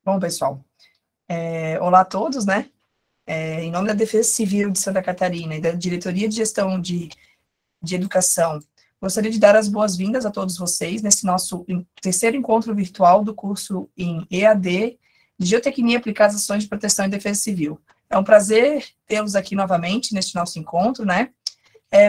Bom, pessoal, olá a todos, né? Em nome da Defesa Civil de Santa Catarina e da Diretoria de Gestão de Educação, gostaria de dar as boas-vindas a todos vocês nesse nosso terceiro encontro virtual do curso em EAD de Geotecnia aplicada às ações de proteção e defesa civil. É um prazer tê-los aqui novamente neste nosso encontro, né?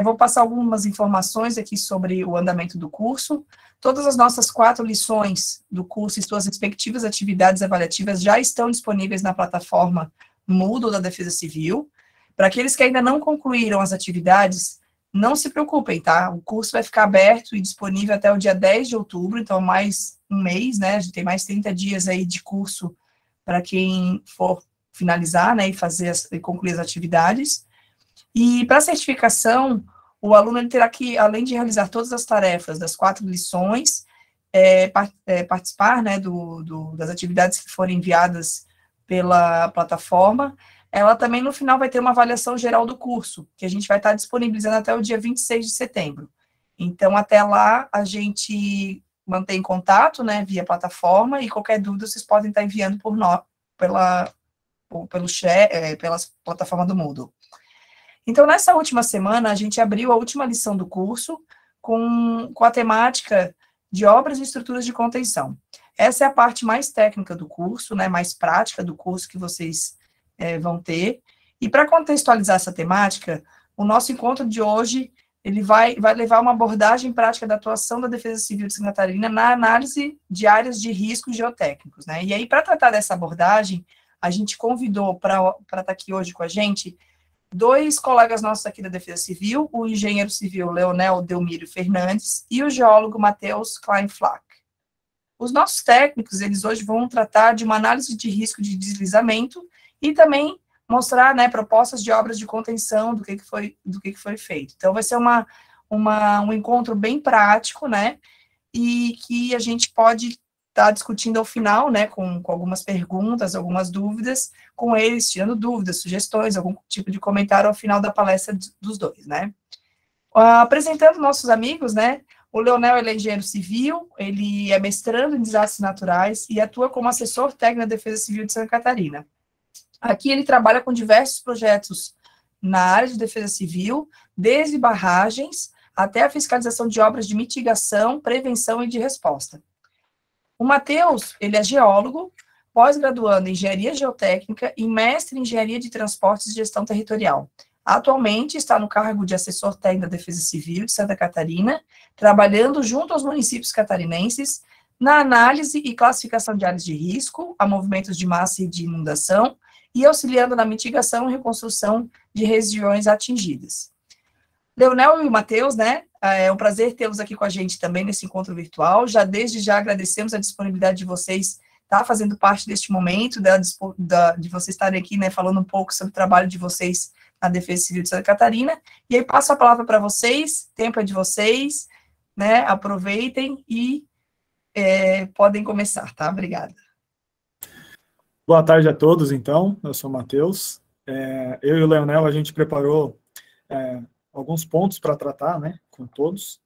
Vou passar algumas informações aqui sobre o andamento do curso. Todas as nossas 4 lições do curso e suas respectivas atividades avaliativas já estão disponíveis na plataforma Moodle da Defesa Civil. Para aqueles que ainda não concluíram as atividades, não se preocupem, tá? O curso vai ficar aberto e disponível até o dia 10 de outubro, então mais um mês, né? A gente tem mais 30 dias aí de curso para quem for finalizar, né, e concluir as atividades. E para a certificação, o aluno ele terá que, além de realizar todas as tarefas das 4 lições, participar, né, das atividades que forem enviadas pela plataforma, ela também no final vai ter uma avaliação geral do curso, que a gente vai estar disponibilizando até o dia 26 de setembro. Então, até lá, a gente mantém contato, né, via plataforma, e qualquer dúvida vocês podem estar enviando por nós, pelo chat, pela plataforma do Moodle. Então, nessa última semana, a gente abriu a última lição do curso com a temática de obras e estruturas de contenção. Essa é a parte mais técnica do curso, né, mais prática do curso que vocês vão ter. E para contextualizar essa temática, o nosso encontro de hoje, ele vai levar uma abordagem prática da atuação da Defesa Civil de Santa Catarina na análise de áreas de riscos geotécnicos, né? E aí, para tratar dessa abordagem, a gente convidou para estar aqui hoje com a gente 2 colegas nossos aqui da Defesa Civil, o engenheiro civil Leonel Delmírio Fernandes e o geólogo Matheus Kleinflack. Os nossos técnicos, eles hoje vão tratar de uma análise de risco de deslizamento e também mostrar, né, propostas de obras de contenção do que foi feito. Então, vai ser um encontro bem prático, né, e que a gente pode estar discutindo ao final, né, com algumas perguntas, algumas dúvidas, com eles, tirando dúvidas, sugestões, algum tipo de comentário ao final da palestra dos 2, né. Apresentando nossos amigos, né, o Leonel, ele é engenheiro civil, ele é mestrando em desastres naturais e atua como assessor técnico da Defesa Civil de Santa Catarina. Aqui ele trabalha com diversos projetos na área de defesa civil, desde barragens até a fiscalização de obras de mitigação, prevenção e de resposta. O Matheus, ele é geólogo, pós-graduando em engenharia geotécnica e mestre em engenharia de transportes e gestão territorial. Atualmente está no cargo de assessor técnico da Defesa Civil de Santa Catarina, trabalhando junto aos municípios catarinenses na análise e classificação de áreas de risco, a movimentos de massa e de inundação, e auxiliando na mitigação e reconstrução de regiões atingidas. Leonel e o Matheus, né, é um prazer tê-los aqui com a gente também nesse encontro virtual. Desde já agradecemos a disponibilidade de vocês estar fazendo parte deste momento, de vocês estarem aqui, né, falando um pouco sobre o trabalho de vocês na Defesa Civil de Santa Catarina. E aí passo a palavra para vocês, tempo é de vocês, né, aproveitem e podem começar, tá? Obrigada. Boa tarde a todos, então. Eu sou o Matheus. Eu e o Leonel, a gente preparou alguns pontos para tratar, né, com todos.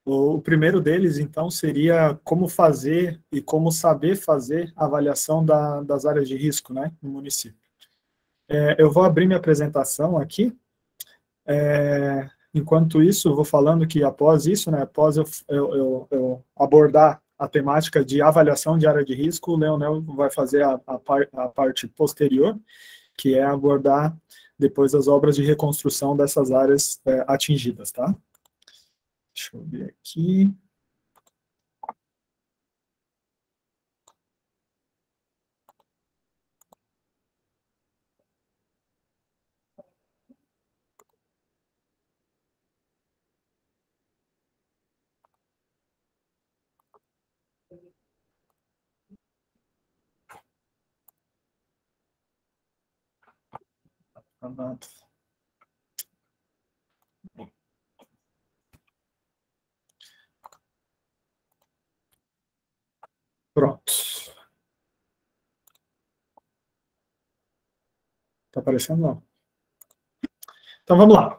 O primeiro deles, então, seria como fazer e como saber fazer a avaliação das áreas de risco, né, no município. Eu vou abrir minha apresentação aqui. Enquanto isso, eu vou falando que após isso, né, após eu abordar a temática de avaliação de área de risco, o Leonel vai fazer a parte posterior, que é abordar depois as obras de reconstrução dessas áreas atingidas, tá? Deixa eu ver aqui. Pronto. Está aparecendo, não? Então, vamos lá.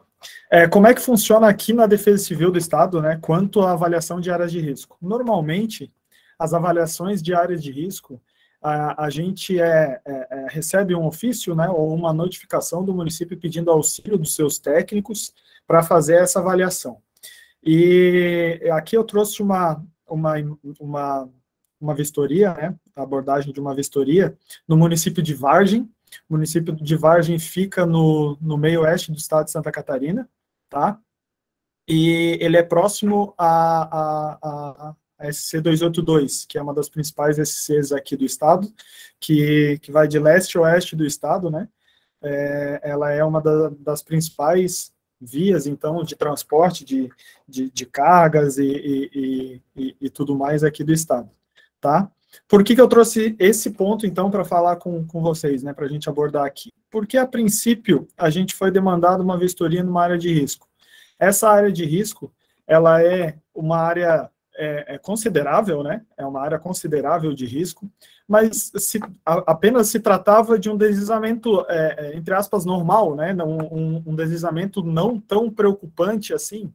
Como é que funciona aqui na Defesa Civil do Estado, né, quanto à avaliação de áreas de risco? Normalmente, as avaliações de áreas de risco, a gente recebe um ofício, né, ou uma notificação do município pedindo auxílio dos seus técnicos para fazer essa avaliação. E aqui eu trouxe uma vistoria, né, a abordagem de uma vistoria no município de Vargem. O município de Vargem fica no meio oeste do estado de Santa Catarina, tá? E ele é próximo a SC 282, que é uma das principais SCs aqui do estado, que vai de leste a oeste do estado, né? Ela é uma das principais vias, então, de transporte de cargas e tudo mais aqui do estado, tá? Por que eu trouxe esse ponto, então, para falar com vocês, né, para a gente abordar aqui? Porque, a princípio, a gente foi demandado uma vistoria numa área de risco. Essa área de risco, ela é uma área considerável, né? É uma área considerável de risco, mas apenas se tratava de um deslizamento, entre aspas, normal, né? Um deslizamento não tão preocupante assim,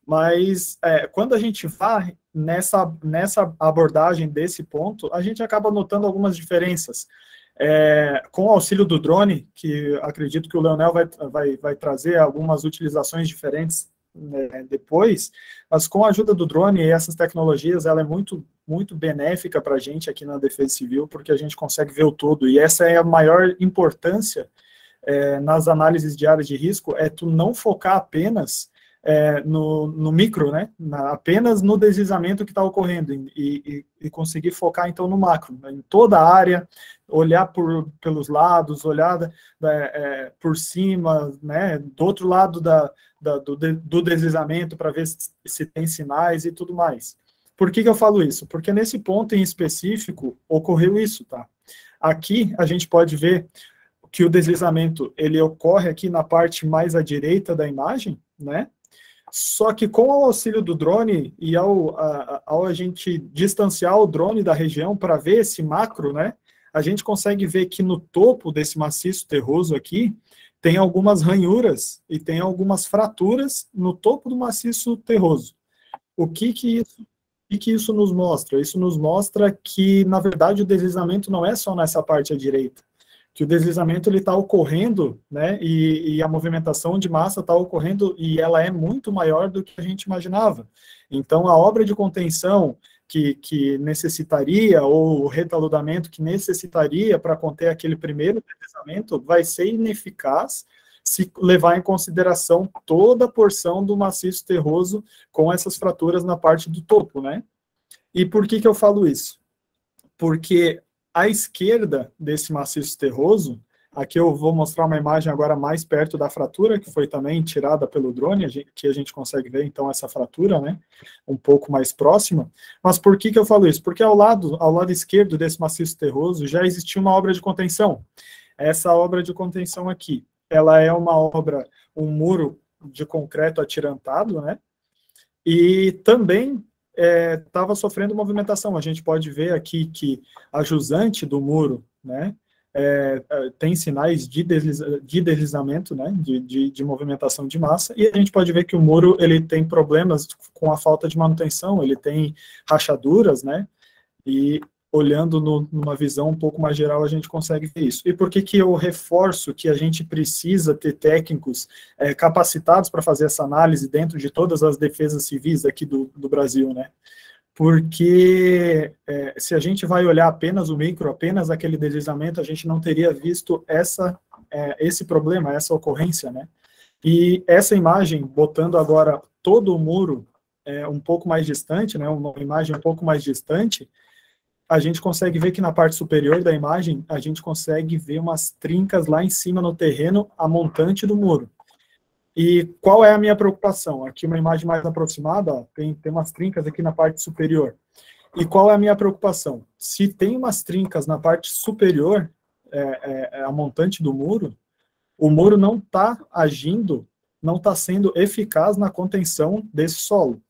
mas quando a gente vai nessa abordagem desse ponto, a gente acaba notando algumas diferenças. Com o auxílio do drone, que acredito que o Leonel vai trazer algumas utilizações diferentes, né, depois, mas com a ajuda do drone e essas tecnologias, ela é muito, muito benéfica para a gente aqui na Defesa Civil, porque a gente consegue ver o todo, e essa é a maior importância nas análises de áreas de risco, tu não focar apenas no micro, né, apenas no deslizamento que está ocorrendo, e conseguir focar, então, no macro, né, em toda a área, olhar pelos lados, olhar por cima, né, do outro lado do deslizamento, para ver se tem sinais e tudo mais. Por que eu falo isso? Porque nesse ponto em específico, ocorreu isso, tá? Aqui, a gente pode ver que o deslizamento, ele ocorre aqui na parte mais à direita da imagem, né? Só que com o auxílio do drone e ao a gente distanciar o drone da região para ver esse macro, né, a gente consegue ver que no topo desse maciço terroso aqui, tem algumas ranhuras e tem algumas fraturas no topo do maciço terroso. O que isso nos mostra? Isso nos mostra que, na verdade, o deslizamento não é só nessa parte à direita, que o deslizamento está ocorrendo, né, e a movimentação de massa está ocorrendo, e ela é muito maior do que a gente imaginava. Então, a obra de contenção que necessitaria, ou o retaludamento que necessitaria para conter aquele primeiro deslizamento, vai ser ineficaz se levar em consideração toda a porção do maciço terroso com essas fraturas na parte do topo, né? E por que eu falo isso? Porque à esquerda desse maciço terroso, aqui eu vou mostrar uma imagem agora mais perto da fratura, que foi também tirada pelo drone, que a gente consegue ver, então, essa fratura, né, um pouco mais próxima. Mas por que eu falo isso? Porque ao lado esquerdo desse maciço terroso já existia uma obra de contenção. Essa obra de contenção aqui, ela é um muro de concreto atirantado, né, e também estava sofrendo movimentação. A gente pode ver aqui que a jusante do muro, né, tem sinais de deslizamento, né, de movimentação de massa, e a gente pode ver que o muro ele tem problemas com a falta de manutenção, ele tem rachaduras, né, e olhando numa visão um pouco mais geral, a gente consegue ver isso. E por que eu reforço que a gente precisa ter técnicos capacitados para fazer essa análise dentro de todas as defesas civis aqui do Brasil, né? Porque se a gente vai olhar apenas o micro, apenas aquele deslizamento, a gente não teria visto esse problema, essa ocorrência, né? E essa imagem, botando agora todo o muro um pouco mais distante, né, uma imagem um pouco mais distante, a gente consegue ver que na parte superior da imagem, a gente consegue ver umas trincas lá em cima no terreno, a montante do muro. E qual é a minha preocupação? Aqui uma imagem mais aproximada, ó, tem umas trincas aqui na parte superior. E qual é a minha preocupação? Se tem umas trincas na parte superior, a montante do muro, o muro não está agindo, não está sendo eficaz na contenção desse solo.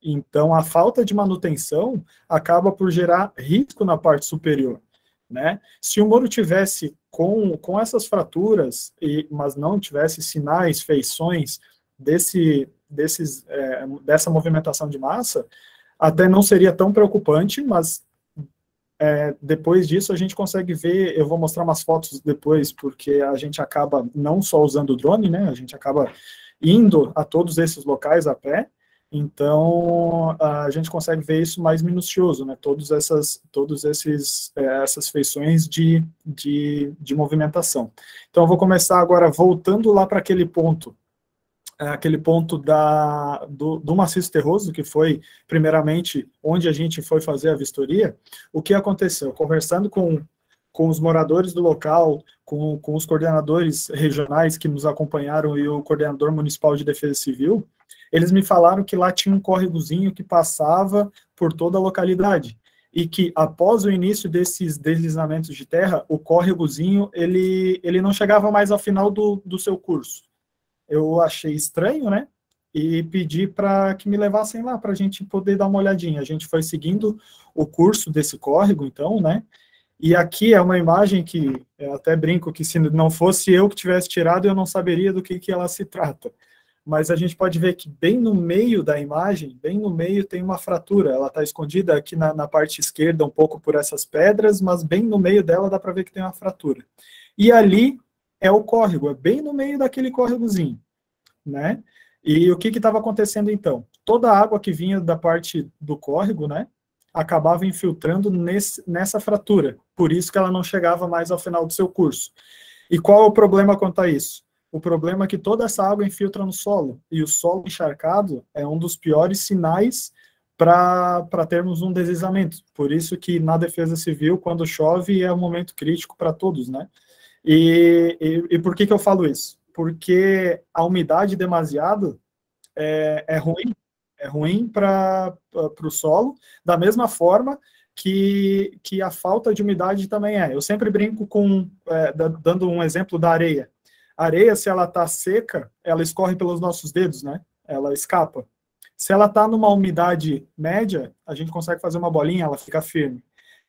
Então, a falta de manutenção acaba por gerar risco na parte superior, né? Se o muro tivesse com essas fraturas, mas não tivesse sinais, feições dessa movimentação de massa, até não seria tão preocupante, mas depois disso a gente consegue ver, eu vou mostrar umas fotos depois, porque a gente acaba não só usando o drone, né, a gente acaba indo a todos esses locais a pé, então a gente consegue ver isso mais minucioso, né, essas feições de movimentação. Então eu vou começar agora voltando lá para aquele ponto do maciço terroso, que foi, primeiramente, onde a gente foi fazer a vistoria. O que aconteceu? Conversando com os moradores do local, com os coordenadores regionais que nos acompanharam e o coordenador municipal de defesa civil, eles me falaram que lá tinha um córregozinho que passava por toda a localidade, e que após o início desses deslizamentos de terra, o córregozinho, ele não chegava mais ao final do seu curso. Eu achei estranho, né? E pedi para que me levassem lá, para a gente poder dar uma olhadinha. A gente foi seguindo o curso desse córrego, então, né? E aqui é uma imagem que eu até brinco que se não fosse eu que tivesse tirado, eu não saberia do que ela se trata. Mas a gente pode ver que bem no meio da imagem, bem no meio tem uma fratura. Ela está escondida aqui na parte esquerda, um pouco por essas pedras, mas bem no meio dela dá para ver que tem uma fratura. E ali é o córrego, é bem no meio daquele córregozinho, né? E o que estava acontecendo então? Toda a água que vinha da parte do córrego, né, acabava infiltrando nessa fratura, por isso que ela não chegava mais ao final do seu curso. E qual é o problema quanto a isso? O problema é que toda essa água infiltra no solo, e o solo encharcado é um dos piores sinais para termos um deslizamento. Por isso que na defesa civil, quando chove, é um momento crítico para todos, né? E por que eu falo isso? Porque a umidade demasiada é ruim para o solo, da mesma forma que a falta de umidade também é. Eu sempre brinco dando um exemplo da areia. A areia, se ela está seca, ela escorre pelos nossos dedos, né? Ela escapa. Se ela está numa umidade média, a gente consegue fazer uma bolinha, ela fica firme.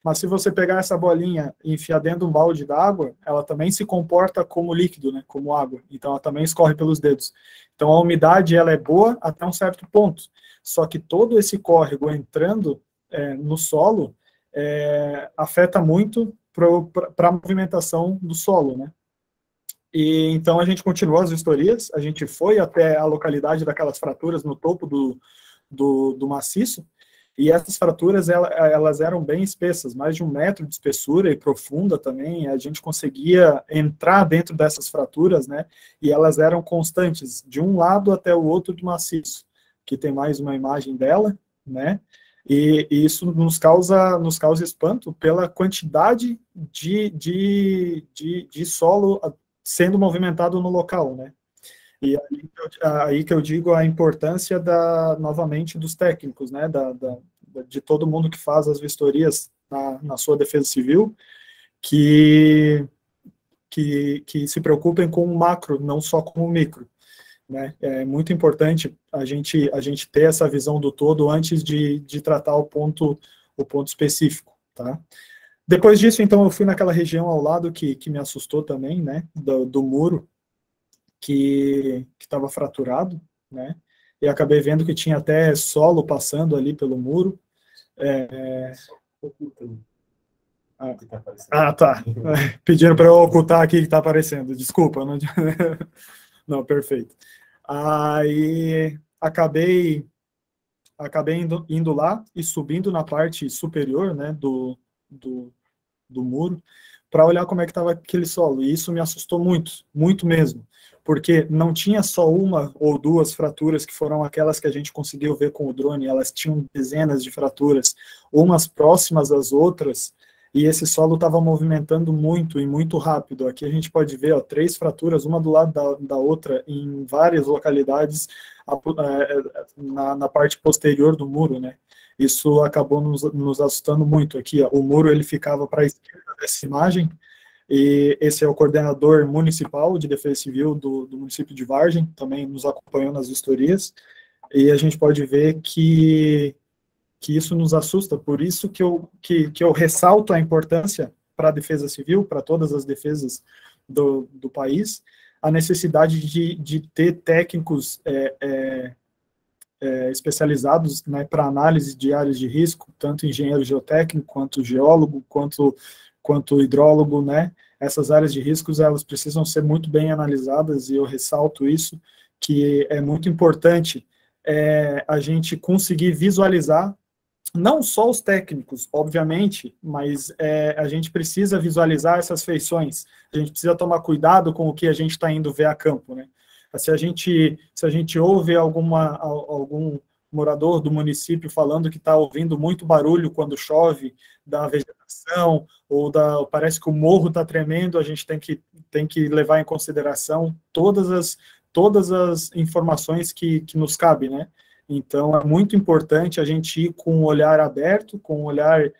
Mas se você pegar essa bolinha e enfiar dentro de um balde d'água, ela também se comporta como líquido, né, como água. Então, ela também escorre pelos dedos. Então, a umidade ela é boa até um certo ponto. Só que todo esse córrego entrando no solo afeta muito para a movimentação do solo, né? E então a gente continuou as vistorias, a gente foi até a localidade daquelas fraturas no topo do maciço, e essas fraturas, elas eram bem espessas, mais de 1 metro de espessura e profunda também, a gente conseguia entrar dentro dessas fraturas, né, e elas eram constantes, de um lado até o outro do maciço, que tem mais uma imagem dela, né, e isso nos causa espanto pela quantidade de solo sendo movimentado no local, né. E aí que eu digo a importância novamente dos técnicos, né, de todo mundo que faz as vistorias na sua defesa civil, que se preocupem com o macro, não só com o micro, né. É muito importante a gente ter essa visão do todo antes de tratar o ponto específico, tá? Depois disso, então, eu fui naquela região ao lado que me assustou também, né, do muro, que estava fraturado, né, e acabei vendo que tinha até solo passando ali pelo muro. Tá. Pediram para eu ocultar aqui que está aparecendo. Desculpa. Não, não, perfeito. Aí acabei indo lá e subindo na parte superior, né, do muro, para olhar como é que estava aquele solo. E isso me assustou muito, muito mesmo, porque não tinha só uma ou duas fraturas que foram aquelas que a gente conseguiu ver com o drone, elas tinham dezenas de fraturas, umas próximas às outras, e esse solo estava movimentando muito e muito rápido. Aqui a gente pode ver 3 fraturas, uma do lado da outra, em várias localidades, na parte posterior do muro, né? Isso acabou nos assustando muito. Aqui, o muro ele ficava para a esquerda dessa imagem, e esse é o coordenador municipal de defesa civil do município de Vargem, também nos acompanhou nas vistorias, e a gente pode ver que isso nos assusta, por isso que eu ressalto a importância para a defesa civil, para todas as defesas do país, a necessidade de ter técnicos especializados, né, para análise de áreas de risco, tanto engenheiro geotécnico, quanto geólogo, quanto hidrólogo, né? Essas áreas de riscos, elas precisam ser muito bem analisadas, e eu ressalto isso, que é muito importante a gente conseguir visualizar não só os técnicos, obviamente, mas a gente precisa visualizar essas feições, a gente precisa tomar cuidado com o que a gente está indo ver a campo, né? Se a gente ouve algum morador do município falando que está ouvindo muito barulho quando chove, da vegetação, parece que o morro está tremendo, a gente tem que levar em consideração todas as informações que nos cabem, né? Então, é muito importante a gente ir com um olhar aberto, com um olhar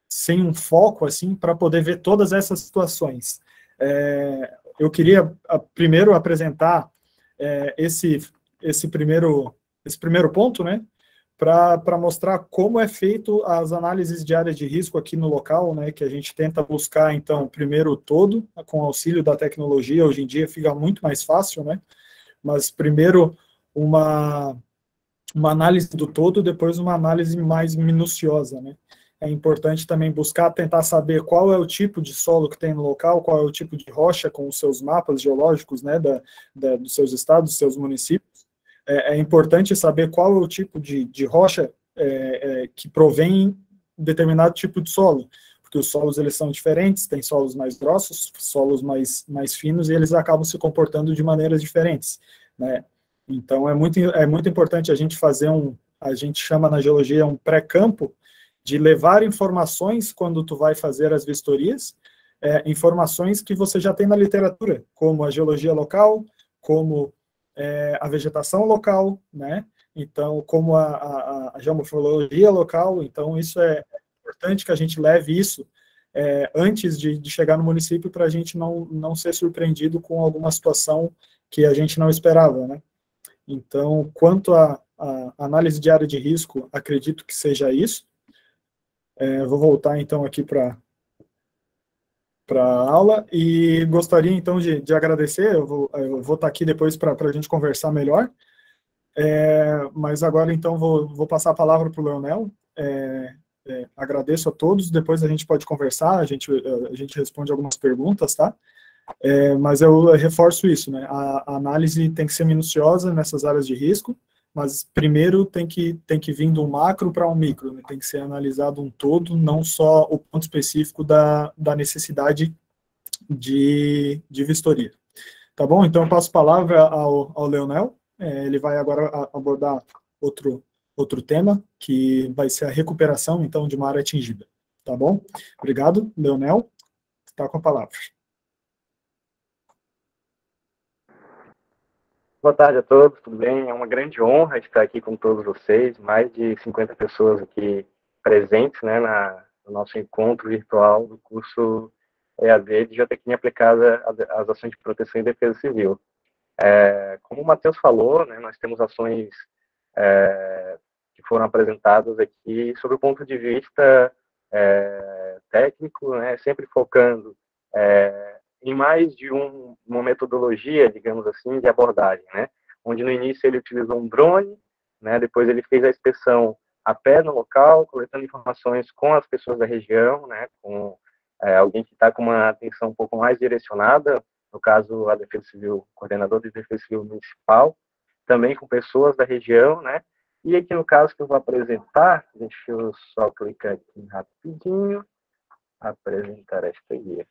sem um foco, assim, para poder ver todas essas situações. Eu queria primeiro apresentar esse primeiro ponto, né, para mostrar como é feito as análises de áreas de risco aqui no local, né, que a gente tenta buscar, então, primeiro o todo, com auxílio da tecnologia, hoje em dia fica muito mais fácil, né, mas primeiro uma análise do todo, depois uma análise mais minuciosa, né? É importante também buscar tentar saber qual é o tipo de solo que tem no local, qual é o tipo de rocha com os seus mapas geológicos, né, dos seus estados, dos seus municípios. É importante saber qual é o tipo de rocha que provém de determinado tipo de solo, porque os solos eles são diferentes, tem solos mais grossos, solos mais finos, e eles acabam se comportando de maneiras diferentes, né? Então, é muito importante a gente fazer a gente chama na geologia um pré-campo, de levar informações quando tu vai fazer as vistorias, informações que você já tem na literatura, como a geologia local, como a vegetação local, né? Então, como a geomorfologia local. Então, isso é importante que a gente leve isso antes de chegar no município, para a gente não ser surpreendido com alguma situação que a gente não esperava, né? Então, quanto à análise de área de risco, acredito que seja isso. Vou voltar, então, aqui para a aula, e gostaria, então, de agradecer. Eu vou estar aqui depois para a gente conversar melhor, mas agora, então, vou passar a palavra para o Leonel. Agradeço a todos, depois a gente pode conversar, a gente responde algumas perguntas, tá? Mas eu reforço isso, né? A análise tem que ser minuciosa nessas áreas de risco, mas primeiro tem que vir do macro para um micro, né? Tem que ser analisado um todo, não só o ponto específico da necessidade de vistoria. Tá bom? Então eu passo a palavra ao Leonel, ele vai agora abordar outro tema, que vai ser a recuperação, então, de uma área atingida. Tá bom? Obrigado, Leonel, está com a palavra. Boa tarde a todos, tudo bem? É uma grande honra estar aqui com todos vocês, mais de 50 pessoas aqui presentes, né, no nosso encontro virtual do curso EAD de Geotecnia Aplicada às Ações de Proteção e Defesa Civil. Como o Matheus falou, né, nós temos ações que foram apresentadas aqui sob o ponto de vista técnico, né, sempre focando em mais de uma metodologia, digamos assim, de abordagem, né? Onde no início ele utilizou um drone, né? Depois ele fez a inspeção a pé no local, coletando informações com as pessoas da região, né? Com alguém que está com uma atenção um pouco mais direcionada, no caso a Defesa Civil, coordenador de Defesa Civil Municipal, também com pessoas da região, né? E aqui no caso que eu vou apresentar, deixa eu só clicar aqui rapidinho, apresentar esta guia.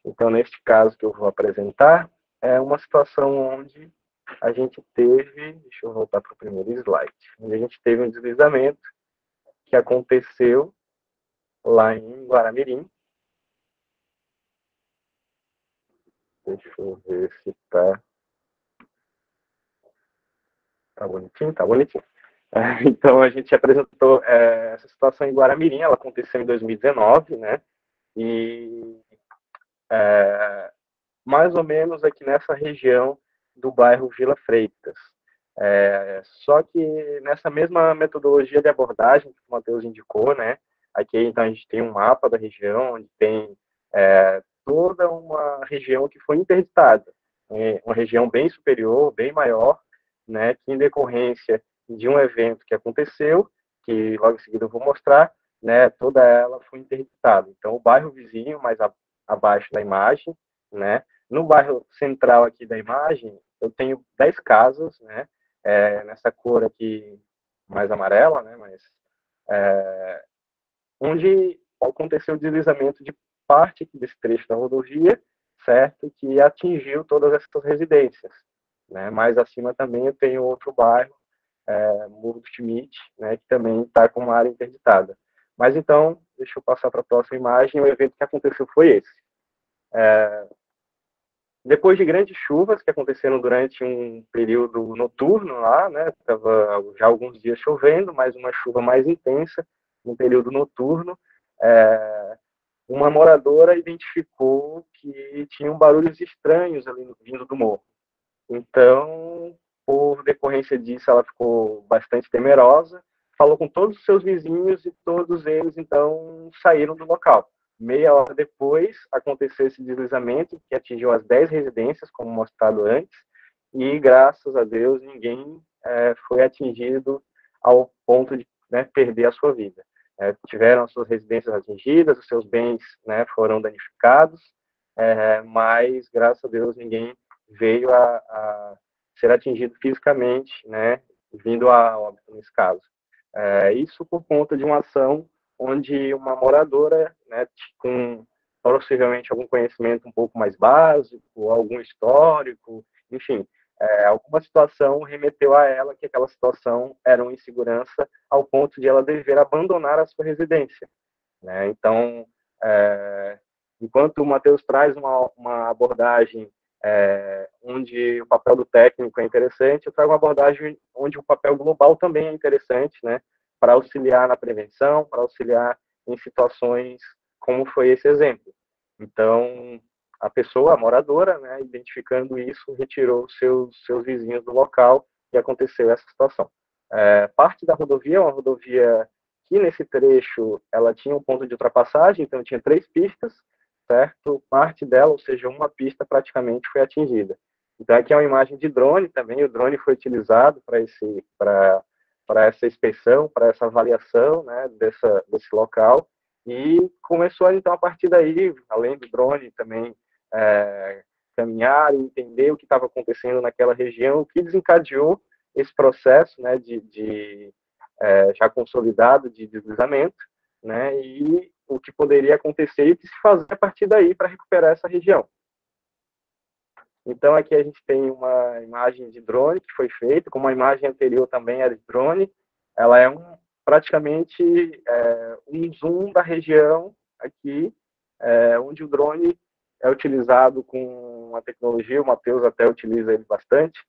Então, neste caso que eu vou apresentar, é uma situação onde a gente teve, deixa eu voltar para o primeiro slide, onde a gente teve um deslizamento que aconteceu lá em Guaramirim. Deixa eu ver se tá bonitinho, tá bonitinho. Então, a gente apresentou essa situação em Guaramirim, ela aconteceu em 2019, né? E mais ou menos aqui nessa região do bairro Vila Freitas. Só que nessa mesma metodologia de abordagem que o Matheus indicou, né? Aqui então a gente tem um mapa da região, onde tem toda uma região que foi interditada, uma região bem superior, bem maior, né, que em decorrência de um evento que aconteceu, que logo em seguida eu vou mostrar, né, toda ela foi interditada. Então, o bairro vizinho, mais abaixo da imagem, né, no bairro central aqui da imagem, eu tenho 10 casas, né, nessa cor aqui mais amarela, né, mas onde aconteceu o deslizamento de parte aqui desse trecho da rodovia, certo, que atingiu todas essas residências, né, mais acima também eu tenho outro bairro, Morro do Schmidt, né, que também está com uma área interditada. Mas então, deixa eu passar para a próxima imagem, o evento que aconteceu foi esse. Depois de grandes chuvas que aconteceram durante um período noturno lá, né, estava já alguns dias chovendo, mas uma chuva mais intensa no período noturno, uma moradora identificou que tinham barulhos estranhos ali vindo do morro. Então, por decorrência disso, ela ficou bastante temerosa, falou com todos os seus vizinhos e todos eles, então, saíram do local. Meia hora depois, aconteceu esse deslizamento, que atingiu as 10 residências, como mostrado antes, e, graças a Deus, ninguém foi atingido ao ponto de, né, perder a sua vida. Tiveram as suas residências atingidas, os seus bens, né, foram danificados, mas, graças a Deus, ninguém veio a ser atingido fisicamente, né, vindo a óbito nesse caso. Isso por conta de uma ação onde uma moradora, né, com possivelmente algum conhecimento um pouco mais básico, algum histórico, enfim, alguma situação remeteu a ela que aquela situação era uma insegurança ao ponto de ela dever abandonar a sua residência, né? Então, enquanto o Matheus traz uma abordagem onde o papel do técnico é interessante, eu trago uma abordagem onde o papel global também é interessante, né, para auxiliar na prevenção, para auxiliar em situações como foi esse exemplo. Então, a pessoa, a moradora, né, identificando isso, retirou seus vizinhos do local e aconteceu essa situação. Parte da rodovia é uma rodovia que, nesse trecho, ela tinha um ponto de ultrapassagem, então tinha 3 pistas, certo? Parte dela, ou seja, uma pista praticamente foi atingida. Então aqui é uma imagem de drone também, o drone foi utilizado para essa inspeção, para essa avaliação, né, desse local, e começou então a partir daí, além do drone também caminhar e entender o que estava acontecendo naquela região, o que desencadeou esse processo, né, já consolidado de deslizamento, né, e o que poderia acontecer e o que se fazer a partir daí para recuperar essa região. Então, aqui a gente tem uma imagem de drone que foi feita, como a imagem anterior também era de drone, ela é praticamente um zoom da região aqui, onde o drone é utilizado com a tecnologia, o Matheus até utiliza ele bastante,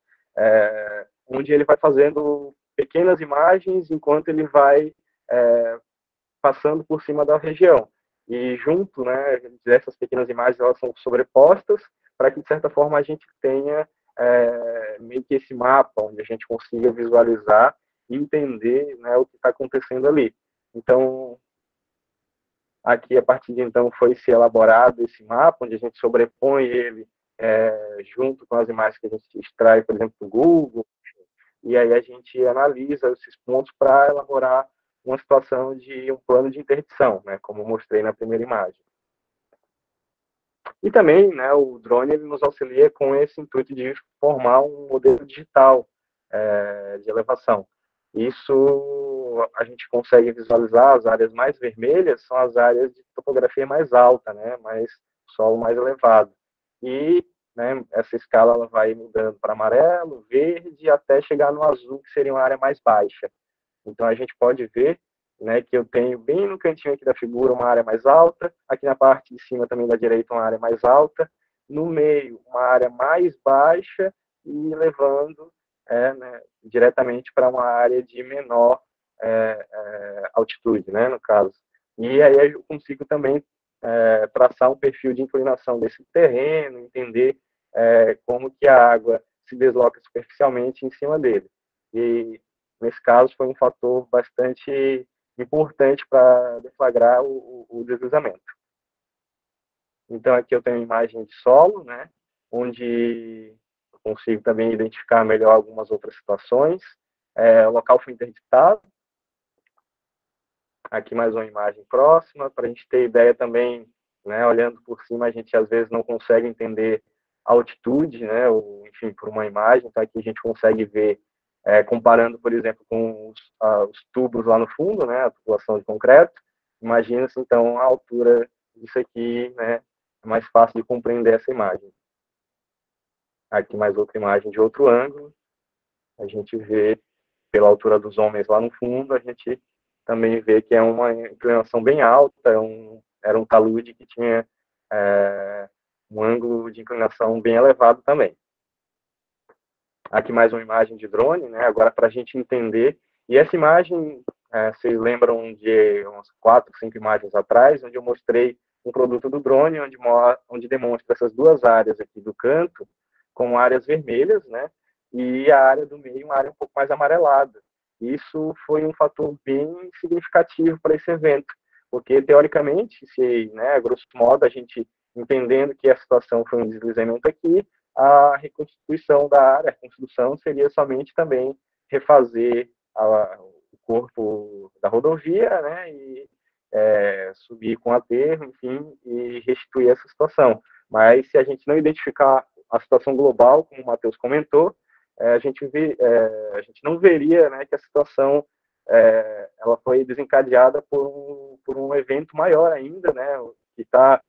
onde ele vai fazendo pequenas imagens enquanto ele vai passando por cima da região. E junto, né, essas pequenas imagens, elas são sobrepostas para que, de certa forma, a gente tenha meio que esse mapa, onde a gente consiga visualizar e entender, né, o que está acontecendo ali. Então, aqui, a partir de então, foi se elaborado esse mapa, onde a gente sobrepõe ele junto com as imagens que a gente extrai, por exemplo, do Google, e aí a gente analisa esses pontos para elaborar uma situação de um plano de interdição, né, como eu mostrei na primeira imagem. E também, né, o drone ele nos auxilia com esse intuito de formar um modelo digital de elevação. Isso a gente consegue visualizar, as áreas mais vermelhas são as áreas de topografia mais alta, né, solo mais elevado. E, né, essa escala ela vai mudando para amarelo, verde, até chegar no azul, que seria uma área mais baixa. Então, a gente pode ver, né, que eu tenho bem no cantinho aqui da figura uma área mais alta, aqui na parte de cima também da direita uma área mais alta, no meio uma área mais baixa e levando né, diretamente para uma área de menor altitude, né, no caso. E aí eu consigo também traçar um perfil de inclinação desse terreno, entender como que a água se desloca superficialmente em cima dele. E nesse caso foi um fator bastante importante para deflagrar o deslizamento. Então aqui eu tenho a imagem de solo, né? onde eu consigo também identificar melhor algumas outras situações. O local foi interditado. Aqui mais uma imagem próxima, para a gente ter ideia também, né, olhando por cima, a gente às vezes não consegue entender a altitude, né, ou, enfim, por uma imagem, então aqui a gente consegue ver, comparando, por exemplo, com os tubos lá no fundo, né, a tubulação de concreto, imagina-se, então, a altura disso aqui, né, é mais fácil de compreender essa imagem. Aqui mais outra imagem de outro ângulo, a gente vê pela altura dos homens lá no fundo, a gente também vê que é uma inclinação bem alta, era um talude que tinha um ângulo de inclinação bem elevado também. Aqui mais uma imagem de drone, né, agora para a gente entender, e essa imagem, vocês lembram de umas 4, 5 imagens atrás, onde eu mostrei um produto do drone, onde demonstra essas duas áreas aqui do canto, com áreas vermelhas, né, e a área do meio, uma área um pouco mais amarelada. Isso foi um fator bem significativo para esse evento, porque, teoricamente, se, né, a grosso modo, a gente entendendo que a situação foi um deslizamento aqui, a reconstituição da área, a reconstrução seria somente também refazer o corpo da rodovia, né, e subir com aterro, enfim, e restituir essa situação. Mas se a gente não identificar a situação global, como o Matheus comentou, a gente não veria, né, que a situação ela foi desencadeada por um evento maior ainda, né, que está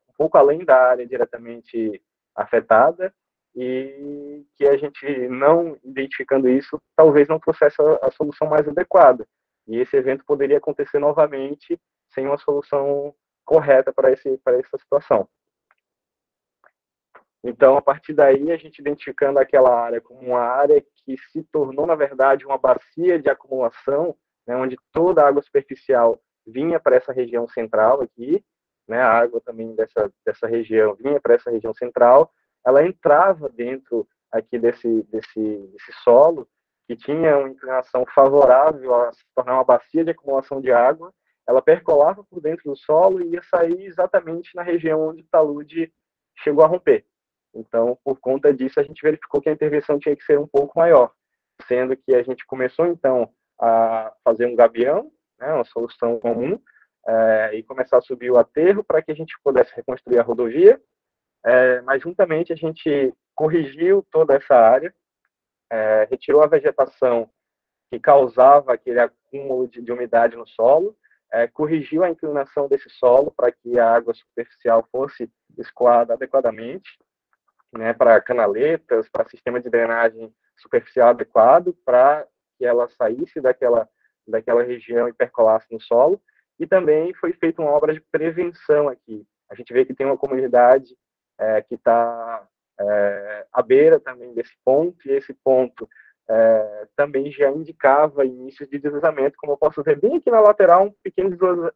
um pouco além da área diretamente afetada, e que a gente não identificando isso, talvez não trouxesse a solução mais adequada. E esse evento poderia acontecer novamente sem uma solução correta para essa situação. Então, a partir daí, a gente identificando aquela área como uma área que se tornou, na verdade, uma bacia de acumulação, né, onde toda a água superficial vinha para essa região central aqui, né, a água também dessa região vinha para essa região central, ela entrava dentro aqui desse solo, que tinha uma inclinação favorável a se tornar uma bacia de acumulação de água, ela percolava por dentro do solo e ia sair exatamente na região onde o talude chegou a romper. Então, por conta disso, a gente verificou que a intervenção tinha que ser um pouco maior, sendo que a gente começou, então, a fazer um gabião, né, uma solução comum, e começar a subir o aterro para que a gente pudesse reconstruir a rodovia, mas juntamente a gente corrigiu toda essa área, retirou a vegetação que causava aquele acúmulo de umidade no solo, corrigiu a inclinação desse solo para que a água superficial fosse escoada adequadamente, né, para canaletas, para sistema de drenagem superficial adequado, para que ela saísse daquela região e percolasse no solo. E também foi feita uma obra de prevenção aqui. A gente vê que tem uma comunidade que está à beira também desse ponto, e esse ponto também já indicava inícios de deslizamento, como eu posso ver bem aqui na lateral, um pequeno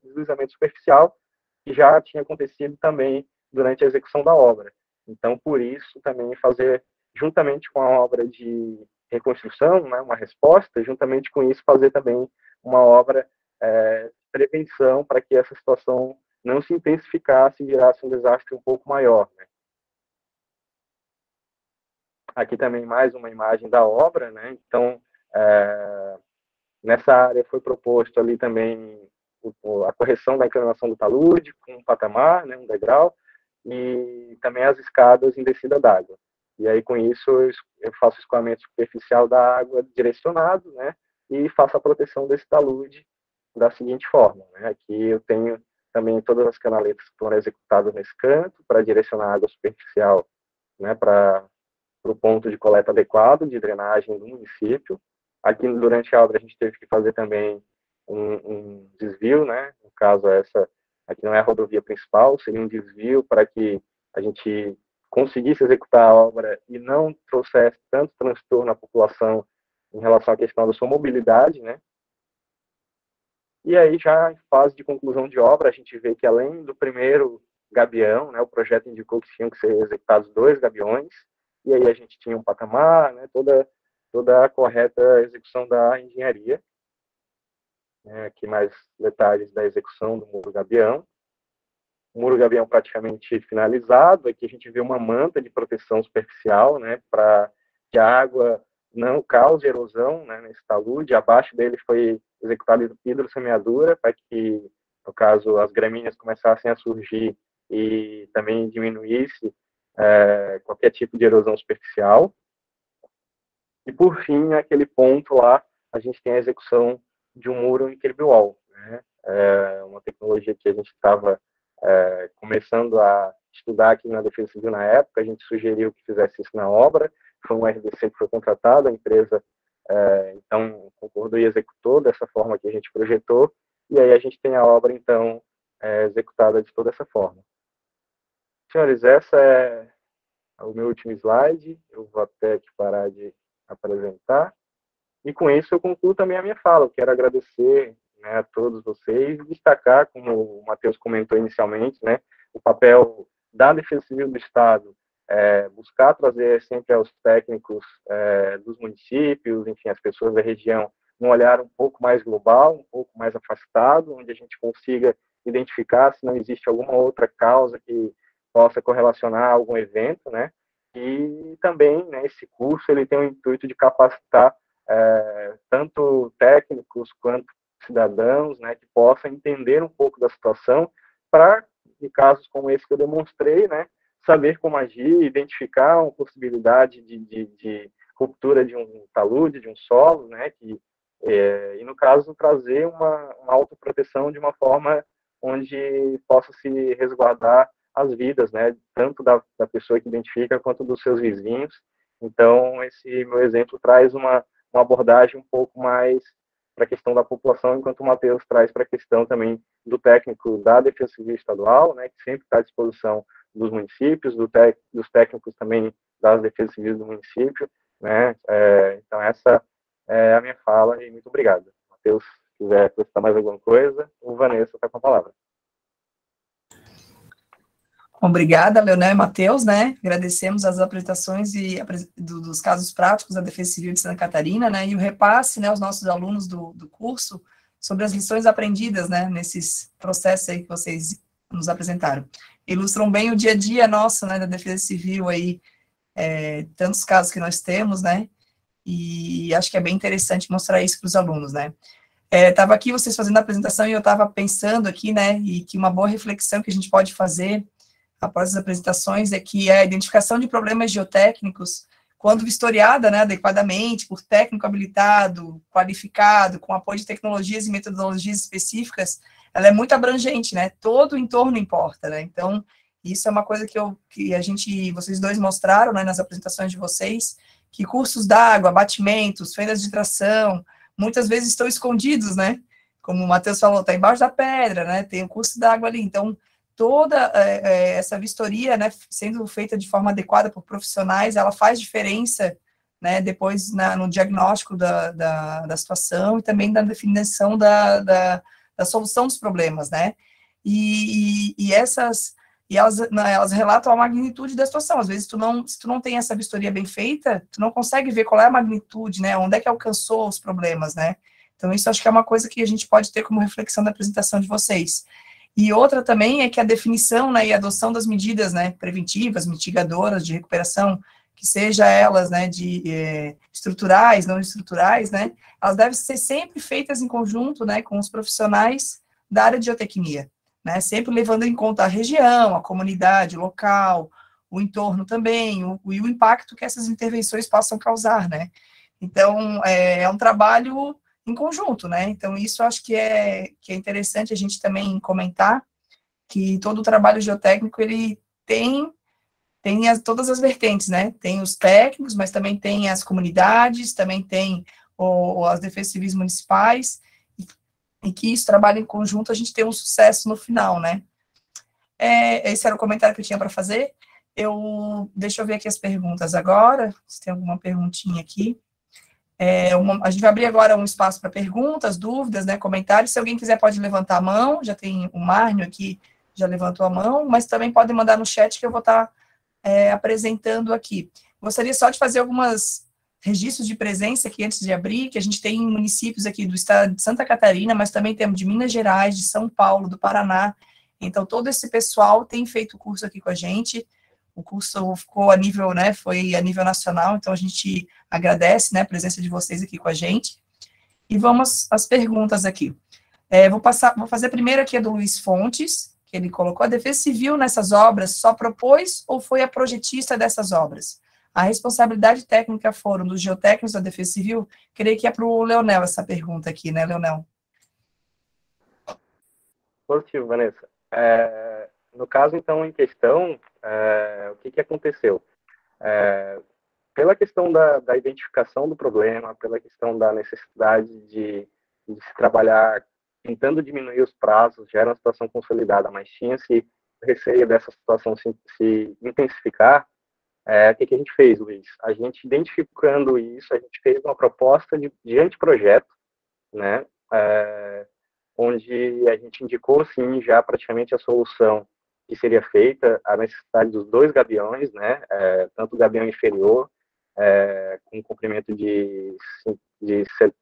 deslizamento superficial, que já tinha acontecido também durante a execução da obra. Então, por isso, também fazer, juntamente com a obra de reconstrução, né, uma resposta, juntamente com isso, fazer também uma obra de prevenção para que essa situação não se intensificasse e virasse um desastre um pouco maior, né? Aqui também mais uma imagem da obra, né? Então, nessa área foi proposto ali também a correção da inclinação do talude, com um patamar, né, um degrau, e também as escadas em descida d'água. E aí, com isso, eu faço escoamento superficial da água direcionado, né, e faço a proteção desse talude da seguinte forma, né. Aqui eu tenho também todas as canaletas que foram executadas nesse canto, para direcionar a água superficial, né, para o ponto de coleta adequado de drenagem do município. Aqui, durante a obra, a gente teve que fazer também um desvio, né, no caso, aqui não é a rodovia principal, seria um desvio para que a gente conseguisse executar a obra e não trouxesse tanto transtorno à população em relação à questão da sua mobilidade, né. E aí, já em fase de conclusão de obra, a gente vê que, além do primeiro gabião, né, o projeto indicou que tinham que ser executados 2 gabiões, e aí a gente tinha um patamar, né, toda a correta execução da engenharia. Aqui mais detalhes da execução do muro gabião. o muro gavião praticamente finalizado. Aqui a gente vê uma manta de proteção superficial, né, para que a água não cause erosão, né, nesse talude. Abaixo dele foi executada hidrossemeadura para que, no caso, as gramíneas começassem a surgir e também diminuísse qualquer tipo de erosão superficial. E, por fim, naquele ponto lá, a gente tem a execução de um muro em curb wall, né? Uma tecnologia que a gente estava começando a estudar aqui na Defesa Civil na época. A gente sugeriu que fizesse isso na obra, foi um RDC que foi contratado, a empresa então concordou e executou dessa forma que a gente projetou, e aí a gente tem a obra, então, executada de toda essa forma. Senhores, essa é o meu último slide. Eu vou até aqui parar de apresentar, e com isso eu concluo também a minha fala. Eu quero agradecer, né, a todos vocês, e destacar, como o Matheus comentou inicialmente, né, o papel da Defesa Civil do Estado, buscar trazer sempre aos técnicos dos municípios, enfim, as pessoas da região, um olhar um pouco mais global, um pouco mais afastado, onde a gente consiga identificar se não existe alguma outra causa que possa correlacionar a algum evento, né? E também, né, esse curso ele tem o intuito de capacitar tanto técnicos quanto cidadãos, né, que possam entender um pouco da situação para, em casos como esse que eu demonstrei, né, saber como agir, identificar uma possibilidade de ruptura de um talude, de um solo, né, e no caso trazer uma autoproteção de uma forma onde possa se resguardar as vidas, né, tanto da pessoa que identifica quanto dos seus vizinhos. Então, esse meu exemplo traz uma abordagem um pouco mais para a questão da população, enquanto o Matheus traz para a questão também do técnico da Defesa Civil Estadual, né, que sempre está à disposição dos municípios, dos técnicos também das Defesas Civis do município, né. Então, essa é a minha fala, e muito obrigado. Matheus, se quiser acrescentar mais alguma coisa, o Vanessa está com a palavra. Obrigada, Leonel e Matheus, né? Agradecemos as apresentações dos casos práticos da Defesa Civil de Santa Catarina, né? E o repasse, né, aos nossos alunos do curso sobre as lições aprendidas, né, nesses processos aí que vocês nos apresentaram. Ilustram bem o dia a dia nosso, né, da Defesa Civil aí, tantos casos que nós temos, né? E acho que é bem interessante mostrar isso para os alunos, né? Estava aqui vocês fazendo a apresentação e eu estava pensando aqui, né, e que uma boa reflexão que a gente pode fazer após as apresentações é que a identificação de problemas geotécnicos, quando vistoriada, né, adequadamente, por técnico habilitado, qualificado, com apoio de tecnologias e metodologias específicas, ela é muito abrangente, né, todo o entorno importa, né, então, isso é uma coisa que vocês dois mostraram, né, nas apresentações de vocês, que cursos d'água, batimentos, fendas de tração, muitas vezes estão escondidos, né, como o Matheus falou, está embaixo da pedra, né, tem o curso d'água ali, então, toda essa vistoria, né, sendo feita de forma adequada por profissionais, ela faz diferença, né, depois no diagnóstico da situação e também na definição da solução dos problemas, né, e elas relatam a magnitude da situação. Às vezes, se tu não tem essa vistoria bem feita, tu não consegue ver qual é a magnitude, né, onde é que alcançou os problemas, né, então isso acho que é uma coisa que a gente pode ter como reflexão da apresentação de vocês. E outra também é que a definição, né, e a adoção das medidas, né, preventivas, mitigadoras de recuperação, que seja elas, né, estruturais, não estruturais, né, elas devem ser sempre feitas em conjunto, né, com os profissionais da área de geotecnia, né, sempre levando em conta a região, a comunidade local, o entorno também, e o impacto que essas intervenções possam causar, né. Então, é um trabalho em conjunto, né, então isso acho que é interessante a gente também comentar, que todo o trabalho geotécnico, ele tem todas as vertentes, né, tem os técnicos, mas também tem as comunidades, também tem as defesas civis municipais, e que isso trabalha em conjunto, a gente tem um sucesso no final, né. Esse era o comentário que eu tinha para fazer. Deixa eu ver aqui as perguntas agora, se tem alguma perguntinha aqui. A gente vai abrir agora um espaço para perguntas, dúvidas, né, comentários. Se alguém quiser pode levantar a mão, já tem o Márnio aqui, já levantou a mão, mas também pode mandar no chat que eu vou estar apresentando aqui. Gostaria só de fazer alguns registros de presença aqui antes de abrir, que a gente tem municípios aqui do estado de Santa Catarina, mas também temos de Minas Gerais, de São Paulo, do Paraná, Então, todo esse pessoal tem feito o curso aqui com a gente. O curso ficou a nível, né, foi a nível nacional, então a gente agradece, né, a presença de vocês aqui com a gente. E vamos às perguntas aqui. Vou fazer primeiro aqui a do Luiz Fontes, que ele colocou: a Defesa Civil nessas obras só propôs ou foi a projetista dessas obras? A responsabilidade técnica foram dos geotécnicos da Defesa Civil? Creio que é para o Leonel essa pergunta aqui, né, Leonel? Positivo, Vanessa. No caso, então, em questão, o que aconteceu? Pela questão da identificação do problema, pela questão da necessidade de se trabalhar tentando diminuir os prazos, já era uma situação consolidada, mas tinha-se receio dessa situação se intensificar. O que a gente fez, Luiz? A gente, identificando isso, a gente fez uma proposta de anteprojeto, né? Onde a gente indicou, sim, já praticamente a solução que seria feita, a necessidade dos 2 gabiões, né? Tanto o gabião inferior, com um comprimento de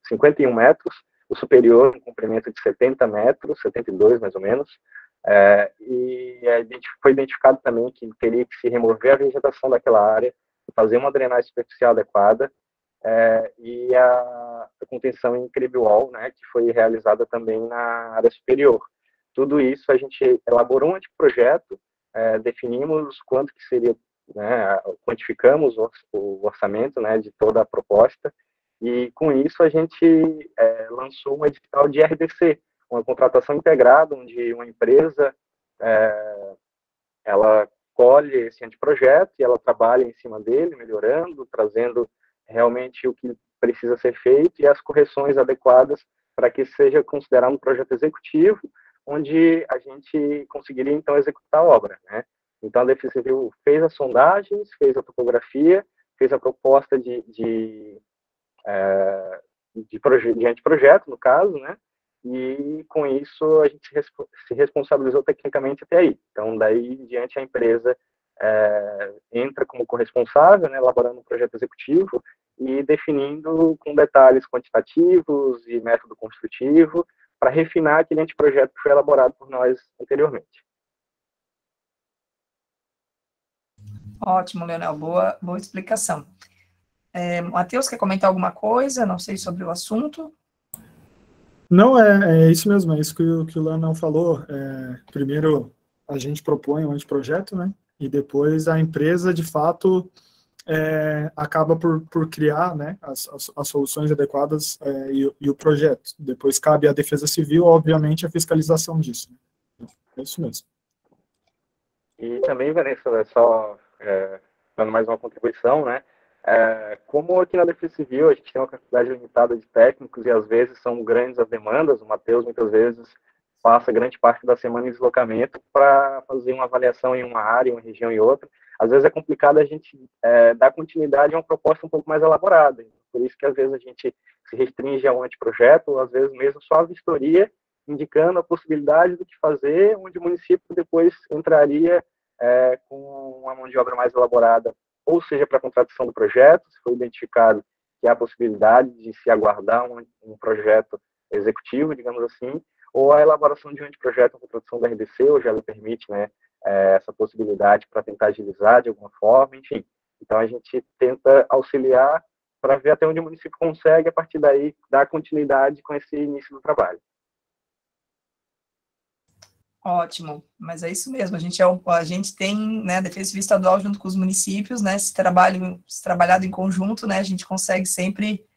51 metros, o superior, um comprimento de 70 metros, 72 mais ou menos, e foi identificado também que teria que se remover a vegetação daquela área, fazer uma drenagem superficial adequada, e a contenção em cribwall, né, que foi realizada também na área superior. Tudo isso a gente elaborou um anteprojeto, definimos quanto que seria, né, quantificamos o orçamento, né, de toda a proposta, e com isso a gente lançou um edital de RDC, uma contratação integrada, onde uma empresa ela colhe esse anteprojeto e ela trabalha em cima dele, melhorando, trazendo realmente o que precisa ser feito e as correções adequadas para que seja considerado um projeto executivo, onde a gente conseguiria, então, executar a obra, né? Então, a Defesa Civil fez as sondagens, fez a topografia, fez a proposta de anteprojeto, no caso, né? E, com isso, a gente se responsabilizou tecnicamente até aí. Então, daí em diante, a empresa entra como corresponsável, né, elaborando um projeto executivo e definindo com detalhes quantitativos e método construtivo para refinar aquele anteprojeto que foi elaborado por nós anteriormente. Ótimo, Leonel, boa explicação. Matheus, quer comentar alguma coisa? Não sei sobre o assunto. Não, é isso mesmo, é isso que o Leonel falou. Primeiro, a gente propõe um anteprojeto, né? E depois a empresa, de fato, acaba por criar, né, as soluções adequadas e o projeto. Depois cabe à Defesa Civil, obviamente, a fiscalização disso. É isso mesmo. E também, Vanessa, só dando mais uma contribuição, né? Como aqui na Defesa Civil a gente tem uma quantidade limitada de técnicos e às vezes são grandes as demandas, o Matheus muitas vezes passa grande parte da semana em deslocamento para fazer uma avaliação em uma área, em uma região e outra. Às vezes é complicado a gente dar continuidade a uma proposta um pouco mais elaborada. Por isso que às vezes a gente se restringe a um anteprojeto, ou às vezes mesmo só a vistoria, indicando a possibilidade do que fazer, onde o município depois entraria com uma mão de obra mais elaborada, ou seja, para a contratação do projeto, se for identificado que há a possibilidade de se aguardar um projeto executivo, digamos assim, ou a elaboração de um anteprojeto com produção da RDC, hoje ela permite, né, essa possibilidade para tentar agilizar de alguma forma, enfim. Então, a gente tenta auxiliar para ver até onde o município consegue, a partir daí, dar continuidade com esse início do trabalho. Ótimo, mas é isso mesmo, a gente tem, né, a Defesa Civil Estadual junto com os municípios, né, se trabalhado em conjunto, né, a gente consegue sempre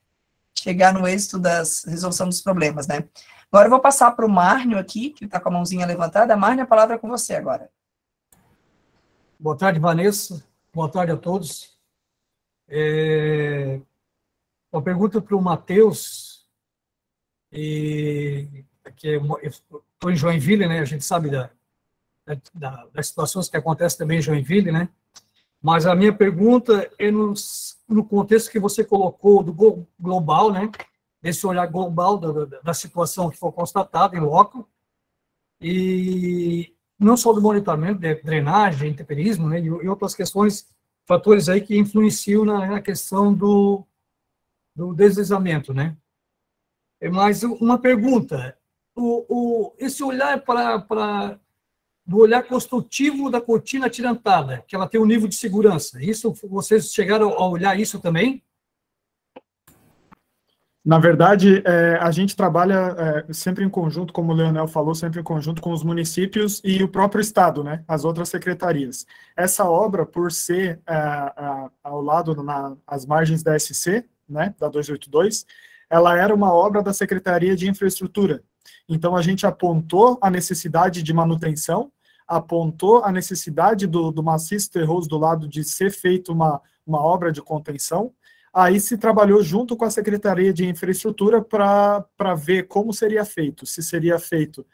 chegar no êxito da resolução dos problemas, né. Agora eu vou passar para o Márnio aqui, que está com a mãozinha levantada. Márnio, a palavra é com você agora. Boa tarde, Vanessa. Boa tarde a todos. Uma pergunta para o Matheus, que eu estou em Joinville, né? A gente sabe das situações que acontecem também em Joinville, né? Mas a minha pergunta é no contexto que você colocou do global, né? Esse olhar global da situação que foi constatada em loco, e não só do monitoramento, de drenagem, intemperismo, né, e outras questões, fatores aí que influenciam na questão do deslizamento, né. Mas uma pergunta, esse olhar para do olhar construtivo da cortina atirantada, que ela tem um nível de segurança. Isso, vocês chegaram a olhar isso também? Na verdade, a gente trabalha sempre em conjunto, como o Leonel falou, sempre em conjunto com os municípios e o próprio Estado, né, as outras secretarias. Essa obra, por ser ao lado, às margens da SC, né, da 282, ela era uma obra da Secretaria de Infraestrutura. Então, a gente apontou a necessidade de manutenção, apontou a necessidade do maciço terroso do lado de ser feita uma obra de contenção. Aí se trabalhou junto com a Secretaria de Infraestrutura para ver como seria feito, se seria feito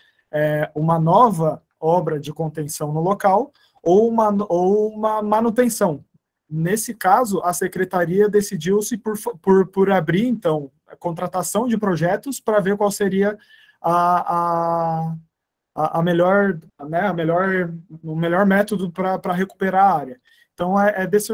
uma nova obra de contenção no local ou uma manutenção. Nesse caso, a Secretaria decidiu-se por abrir, então, a contratação de projetos para ver qual seria o melhor método para recuperar a área. Então,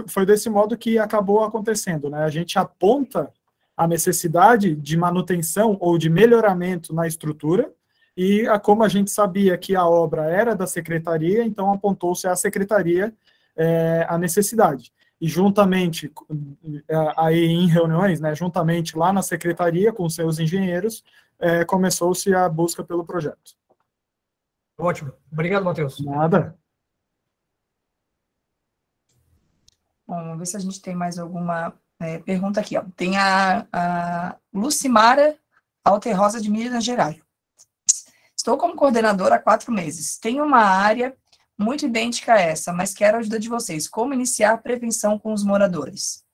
foi desse modo que acabou acontecendo, né? A gente aponta a necessidade de manutenção ou de melhoramento na estrutura, e como a gente sabia que a obra era da secretaria, então apontou-se à secretaria a necessidade. E juntamente, aí em reuniões, né, juntamente lá na secretaria, com seus engenheiros, começou-se a busca pelo projeto. Ótimo. Obrigado, Matheus. Nada. Bom, vamos ver se a gente tem mais alguma pergunta aqui. Ó. Tem a Lucimara Alterrosa de Minas Gerais. Estou como coordenadora há 4 meses. Tenho uma área muito idêntica a essa, mas quero a ajuda de vocês. Como iniciar a prevenção com os moradores?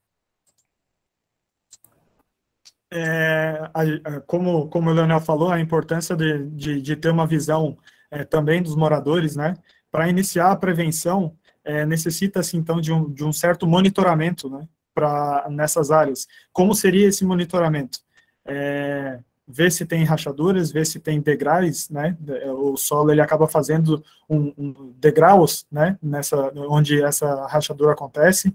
Como o Leonel falou, a importância de ter uma visão também dos moradores, né? Para iniciar a prevenção, necessita-se, então, de um certo monitoramento, né, nessas áreas. Como seria esse monitoramento? Ver se tem rachaduras, ver se tem degraus, né, o solo ele acaba fazendo degraus, né, onde essa rachadura acontece,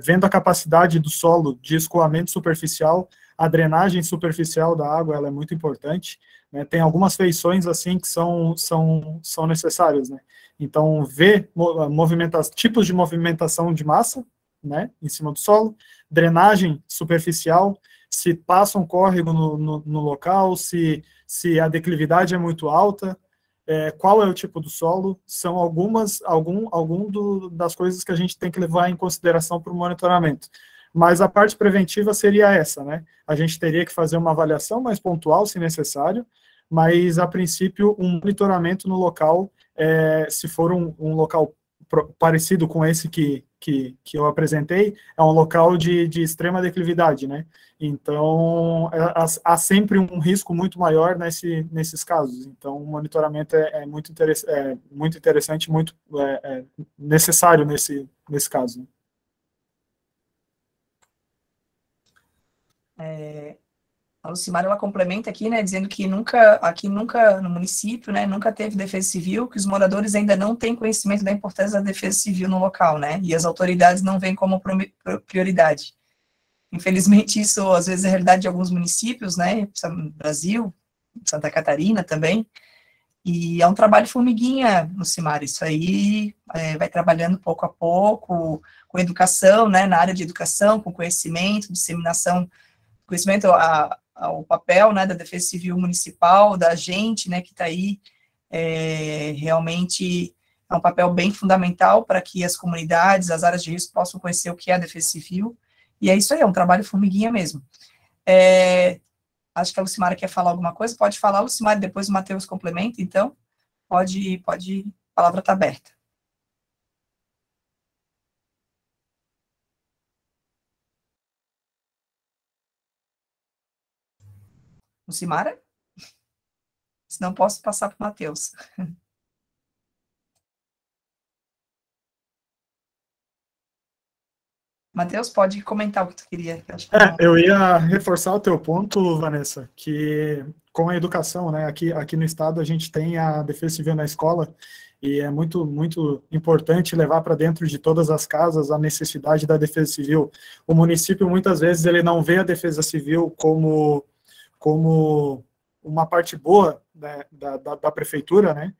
vendo a capacidade do solo de escoamento superficial, a drenagem superficial da água, ela é muito importante, né, tem algumas feições, assim, que são necessárias, né, então, ver tipos de movimentação de massa, né, em cima do solo, drenagem superficial, se passa um córrego no local, se a declividade é muito alta, qual é o tipo do solo, são das coisas que a gente tem que levar em consideração para o monitoramento. Mas a parte preventiva seria essa, né? A gente teria que fazer uma avaliação mais pontual, se necessário, mas, a princípio, um monitoramento no local, se for um local parecido com esse que eu apresentei, é um local de extrema declividade, né? Então, há sempre um risco muito maior nesses casos. Então, o monitoramento é muito interessante, muito necessário nesse caso. A Lucimara, ela complementa aqui, né, dizendo que aqui nunca no município, né, nunca teve defesa civil, que os moradores ainda não têm conhecimento da importância da defesa civil no local, né, e as autoridades não veem como prioridade. Infelizmente, isso às vezes é a realidade de alguns municípios, né, no Brasil, Santa Catarina também, e é um trabalho formiguinha, Lucimara, isso aí vai trabalhando pouco a pouco, com educação, né, na área de educação, com conhecimento, disseminação, conhecimento ao papel, né, da Defesa Civil Municipal, da gente, né, que está aí, realmente é um papel bem fundamental para que as comunidades, as áreas de risco possam conhecer o que é a Defesa Civil, e é isso aí, é um trabalho formiguinha mesmo. Acho que a Lucimara quer falar alguma coisa, pode falar, Lucimara, depois o Matheus complementa, então, pode, a palavra está aberta. Lucimara? Se não, posso passar para o Matheus. Matheus, pode comentar o que tu queria. Eu ia reforçar o teu ponto, Vanessa, que com a educação, né, aqui no estado a gente tem a Defesa Civil na escola, e é muito, muito importante levar para dentro de todas as casas a necessidade da Defesa Civil. O município, muitas vezes, ele não vê a Defesa Civil como uma parte boa, né, da prefeitura, né,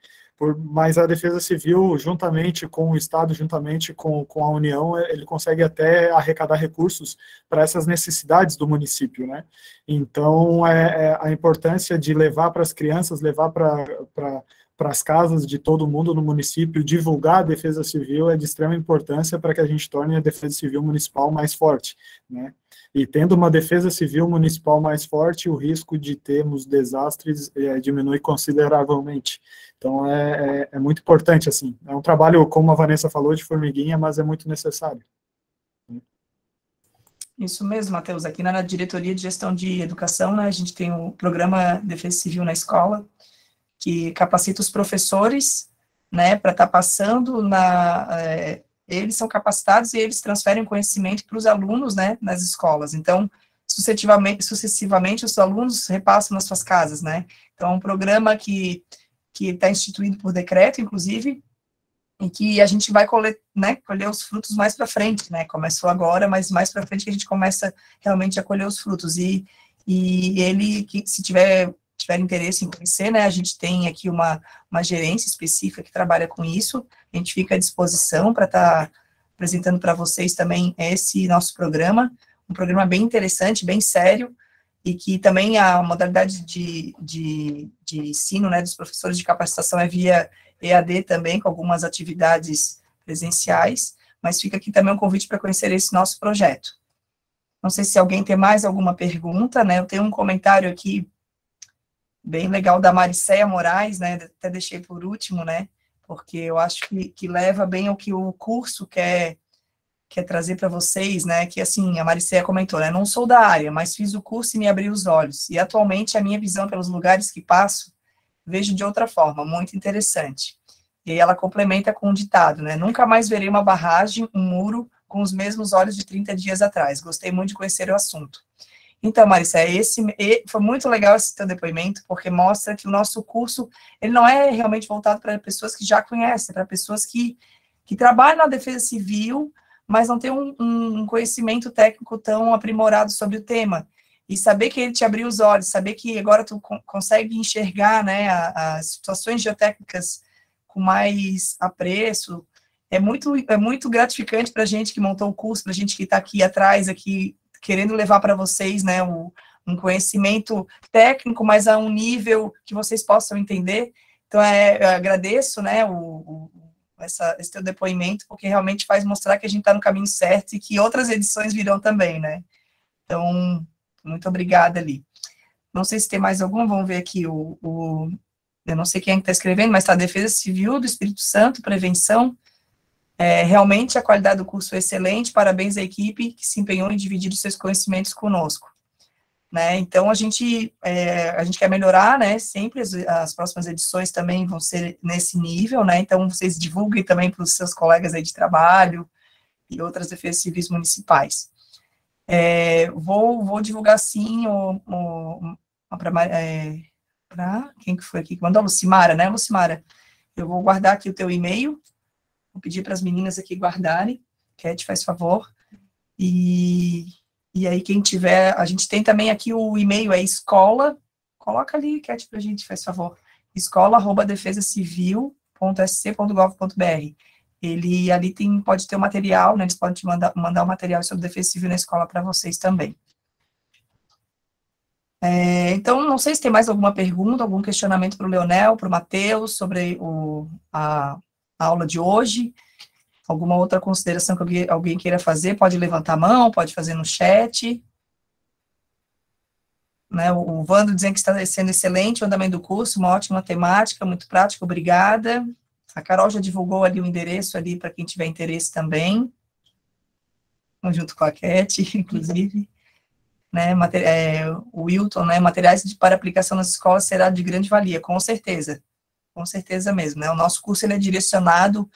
mas a Defesa Civil, juntamente com o Estado, juntamente com a União, ele consegue até arrecadar recursos para essas necessidades do município, né? Então, a importância de levar para as crianças, levar para as casas de todo mundo no município, divulgar a Defesa Civil é de extrema importância para que a gente torne a Defesa Civil Municipal mais forte, né? E tendo uma Defesa Civil Municipal mais forte, o risco de termos desastres diminui consideravelmente. Então, é muito importante, assim. É um trabalho, como a Vanessa falou, de formiguinha, mas é muito necessário. Isso mesmo, Matheus. Aqui na Diretoria de Gestão de Educação, né, a gente tem o programa Defesa Civil na Escola, que capacita os professores, né, para estar passando eles são capacitados e eles transferem conhecimento para os alunos, né, nas escolas. Então, sucessivamente, os alunos repassam nas suas casas, né. Então, é um programa que está instituído por decreto, inclusive, e que a gente vai colher os frutos mais para frente, né. Começou agora, mas mais para frente que a gente começa realmente a colher os frutos. E ele, se tiver interesse em conhecer, né, a gente tem aqui uma gerência específica que trabalha com isso, a gente fica à disposição para estar apresentando para vocês também esse nosso programa, um programa bem interessante, bem sério, e que também a modalidade de ensino, né, dos professores de capacitação é via EAD também, com algumas atividades presenciais, mas fica aqui também um convite para conhecer esse nosso projeto. Não sei se alguém tem mais alguma pergunta, né, eu tenho um comentário aqui bem legal da Maricéia Moraes, né, até deixei por último, né, porque eu acho que leva bem ao que o curso quer trazer para vocês, né, que assim, a Maricéia comentou, né, não sou da área, mas fiz o curso e me abriu os olhos, e atualmente a minha visão pelos lugares que passo, vejo de outra forma, muito interessante. E ela complementa com um ditado, né, nunca mais verei uma barragem, um muro, com os mesmos olhos de 30 dias atrás, gostei muito de conhecer o assunto. Então, Marissa, foi muito legal esse teu depoimento, porque mostra que o nosso curso, ele não é realmente voltado para pessoas que já conhecem, para pessoas que trabalham na Defesa Civil, mas não tem um conhecimento técnico tão aprimorado sobre o tema. E saber que ele te abriu os olhos, saber que agora tu consegue enxergar, né, as situações geotécnicas com mais apreço, é muito gratificante para a gente que montou o curso, para a gente que está aqui atrás, aqui, querendo levar para vocês, né, um conhecimento técnico, mas a um nível que vocês possam entender. Então, eu agradeço, né, esse teu depoimento, porque realmente faz mostrar que a gente está no caminho certo e que outras edições virão também, né. Então, muito obrigada ali. Não sei se tem mais algum, vamos ver aqui eu não sei quem está escrevendo, mas está Defesa Civil do Espírito Santo, Prevenção. Realmente a qualidade do curso é excelente, parabéns à equipe que se empenhou em dividir os seus conhecimentos conosco. Né? Então, a gente quer melhorar, né? Sempre as próximas edições também vão ser nesse nível, né? Então, vocês divulguem também para os seus colegas aí de trabalho e outras defesas civis municipais. Vou divulgar, sim, para quem que foi aqui que mandou? A Lucimara, né, Lucimara? Eu vou guardar aqui o teu e-mail. Vou pedir para as meninas aqui guardarem. Cat, faz favor. E aí, quem tiver... A gente tem também aqui o e-mail, escola... Coloca ali, Cat, para a gente, faz favor. escola@defesacivil.sc.gov.br. Ali pode ter o material, né? Eles podem te mandar o material sobre defesa civil na escola para vocês também. Então, não sei se tem mais alguma pergunta, algum questionamento para o Leonel, para o Matheus, sobre a aula de hoje. Alguma outra consideração que alguém queira fazer, pode levantar a mão, pode fazer no chat. Né, o Vando dizendo que está sendo excelente o andamento do curso, uma ótima temática, muito prática, obrigada. A Carol já divulgou ali o endereço ali para quem tiver interesse também. Junto com a Cat, inclusive. Né, o Wilton, né, materiais para aplicação nas escolas será de grande valia, com certeza mesmo, né, o nosso curso ele é direcionado,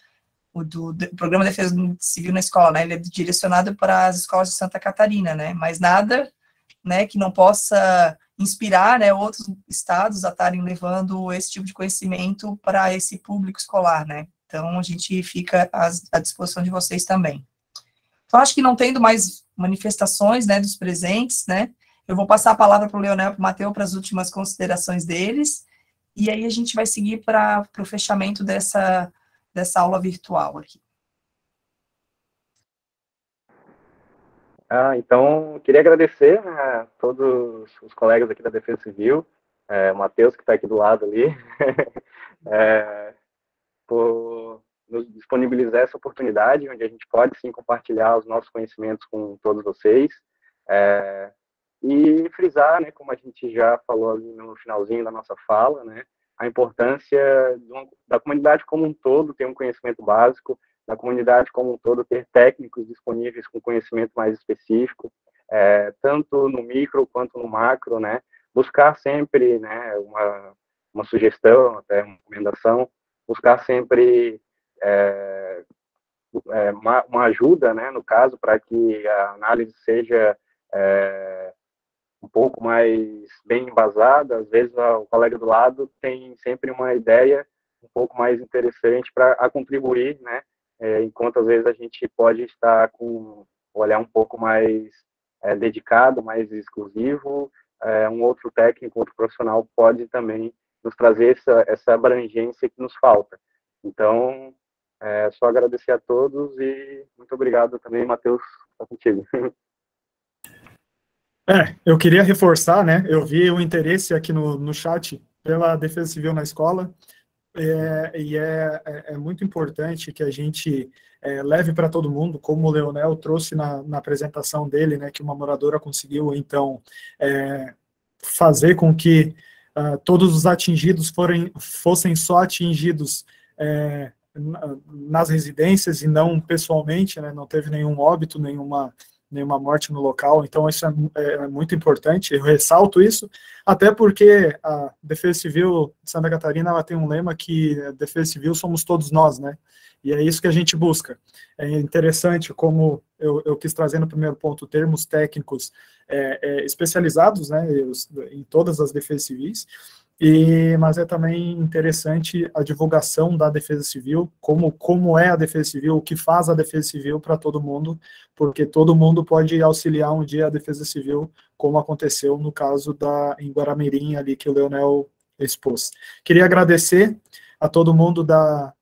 do Programa de Defesa Civil na Escola, né, ele é direcionado para as escolas de Santa Catarina, né, mas nada, né, que não possa inspirar, né, outros estados a estarem levando esse tipo de conhecimento para esse público escolar, né, então a gente fica à disposição de vocês também. Então, acho que não tendo mais manifestações, né, dos presentes, né, eu vou passar a palavra para o Leonel e para o Matheus para as últimas considerações deles, e aí a gente vai seguir para o fechamento dessa aula virtual aqui. Então, queria agradecer, né, a todos os colegas aqui da Defesa Civil, o Matheus, que está aqui do lado ali, por nos disponibilizar essa oportunidade, onde a gente pode, sim, compartilhar os nossos conhecimentos com todos vocês, e frisar, né, como a gente já falou ali no finalzinho da nossa fala, né, a importância da comunidade como um todo ter um conhecimento básico, da comunidade como um todo ter técnicos disponíveis com conhecimento mais específico, tanto no micro quanto no macro, né, buscar sempre, né, uma sugestão, até uma recomendação, buscar sempre uma ajuda, né, no caso, para que a análise seja um pouco mais bem embasada. Às vezes o colega do lado tem sempre uma ideia um pouco mais interessante para contribuir, né, enquanto às vezes a gente pode estar com um olhar um pouco mais dedicado, mais exclusivo, um outro técnico, outro profissional pode também nos trazer essa abrangência que nos falta. Então, só agradecer a todos e muito obrigado também, Matheus, está contigo. Eu queria reforçar, né, eu vi o interesse aqui no chat pela Defesa Civil na escola, e é muito importante que a gente leve para todo mundo, como o Leonel trouxe na apresentação dele, né, que uma moradora conseguiu, então, fazer com que todos os atingidos fossem só atingidos nas residências e não pessoalmente, né, não teve nenhum óbito, nenhuma morte no local, então isso é muito importante, eu ressalto isso, até porque a Defesa Civil de Santa Catarina, ela tem um lema que a Defesa Civil somos todos nós, né, e é isso que a gente busca. É interessante como eu quis trazer no primeiro ponto termos técnicos especializados, né, em todas as defesas civis, mas é também interessante a divulgação da Defesa Civil, como é a Defesa Civil, o que faz a Defesa Civil para todo mundo, porque todo mundo pode auxiliar um dia a Defesa Civil, como aconteceu no caso em Guaramirim, ali que o Leonel expôs. Queria agradecer a todo mundo da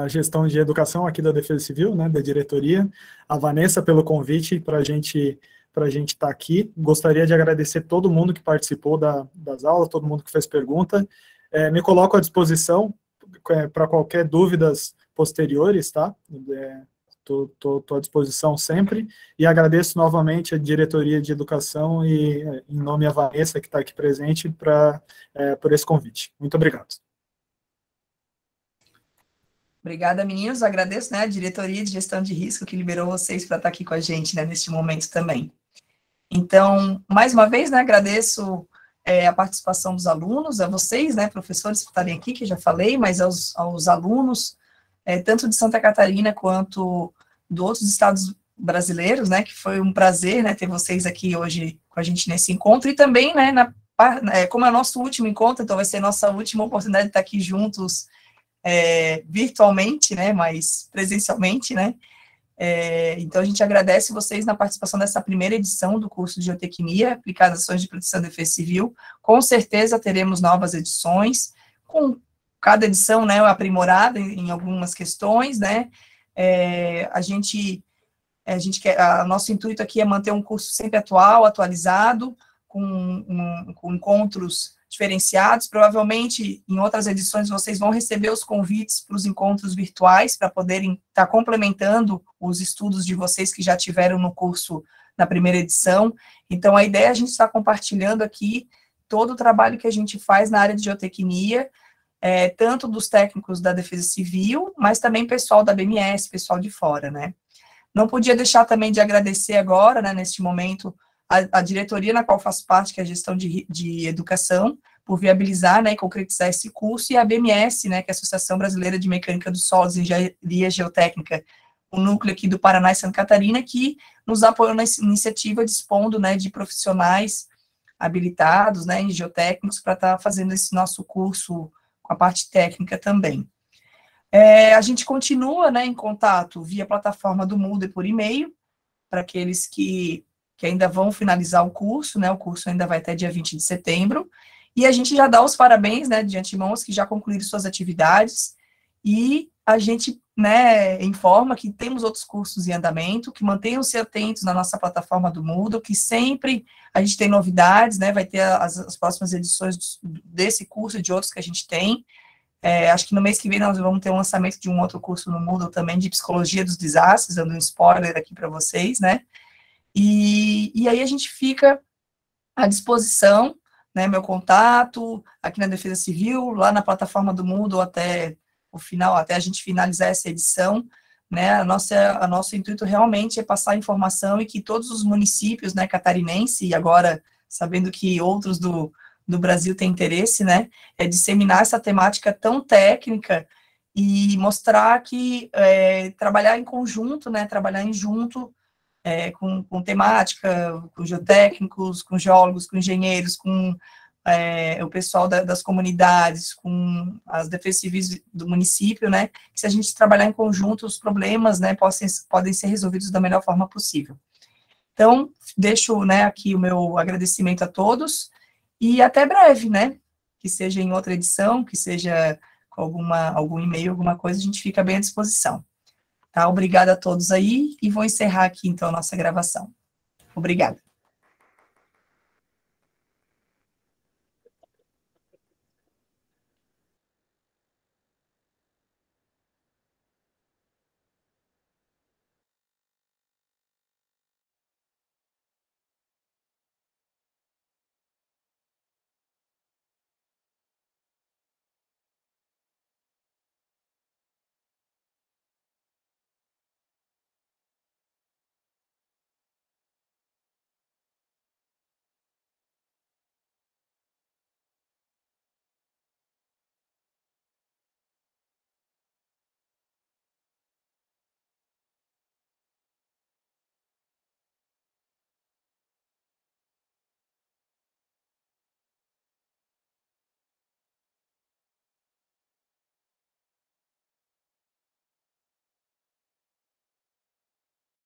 gestão de educação aqui da Defesa Civil, né, da diretoria, a Vanessa pelo convite para a gente estar aqui. Gostaria de agradecer todo mundo que participou das aulas, todo mundo que fez pergunta. Me coloco à disposição para qualquer dúvidas posteriores, tá? Estou à disposição sempre, e agradeço novamente a diretoria de educação e, em nome da Vanessa, que está aqui presente, por esse convite. Muito obrigado. Obrigada, meninos. Agradeço, né, a diretoria de gestão de risco que liberou vocês para estar aqui com a gente, né, neste momento também. Então, mais uma vez, né, agradeço a participação dos alunos, a vocês, né, professores que estarem aqui, que já falei, mas aos alunos, tanto de Santa Catarina quanto de outros estados brasileiros, né, que foi um prazer, né, ter vocês aqui hoje com a gente nesse encontro, e também, né, como é o nosso último encontro, então vai ser nossa última oportunidade de estar aqui juntos virtualmente, né, mas presencialmente, né. Então, a gente agradece vocês na participação dessa primeira edição do curso de Geotecnia, aplicada às ações de proteção e defesa civil. Com certeza teremos novas edições, com cada edição, né, aprimorada em algumas questões, né. Nosso intuito aqui é manter um curso sempre atual, atualizado, com encontros diferenciados. Provavelmente, em outras edições, vocês vão receber os convites para os encontros virtuais, para poderem estar complementando os estudos de vocês que já tiveram no curso na primeira edição. Então, a ideia é a gente estar compartilhando aqui todo o trabalho que a gente faz na área de geotecnia, tanto dos técnicos da Defesa Civil, mas também pessoal da BMS, pessoal de fora, né. Não podia deixar também de agradecer agora, né, neste momento, a diretoria na qual faço parte, que é a gestão de educação, por viabilizar, né, e concretizar esse curso, e a BMS, né, que é a Associação Brasileira de Mecânica dos Solos e Engenharia Geotécnica, o núcleo aqui do Paraná e Santa Catarina, que nos apoiou nessa iniciativa, dispondo, né, de profissionais habilitados, né, em geotécnicos, para estar fazendo esse nosso curso com a parte técnica também. A gente continua, né, em contato via plataforma do Moodle por e-mail, para aqueles que ainda vão finalizar o curso, né, o curso ainda vai até dia 20 de setembro, E a gente já dá os parabéns, né, de antemão, que já concluíram suas atividades, e a gente, né, informa que temos outros cursos em andamento, que mantenham-se atentos na nossa plataforma do Moodle, que sempre a gente tem novidades, né, vai ter as próximas edições desse curso e de outros que a gente tem. Acho que no mês que vem nós vamos ter um lançamento de um outro curso no Moodle também, de Psicologia dos Desastres, dando um spoiler aqui para vocês, né, e aí a gente fica à disposição, né, meu contato aqui na Defesa Civil, lá na plataforma do Moodle até o final, até a gente finalizar essa edição, né, nosso intuito realmente é passar informação e que todos os municípios, né, catarinense, e agora sabendo que outros do Brasil têm interesse, né, é disseminar essa temática tão técnica e mostrar que trabalhar em conjunto, né, trabalhar em junto, com temática, com geotécnicos, com geólogos, com engenheiros, com o pessoal das comunidades, com as defesas civis do município, né, que se a gente trabalhar em conjunto, os problemas, né, podem ser resolvidos da melhor forma possível. Então, deixo, né, aqui o meu agradecimento a todos, e até breve, né, que seja em outra edição, que seja com algum e-mail, alguma coisa, a gente fica bem à disposição. Tá? Obrigada a todos aí, e vou encerrar aqui, então, a nossa gravação. Obrigada.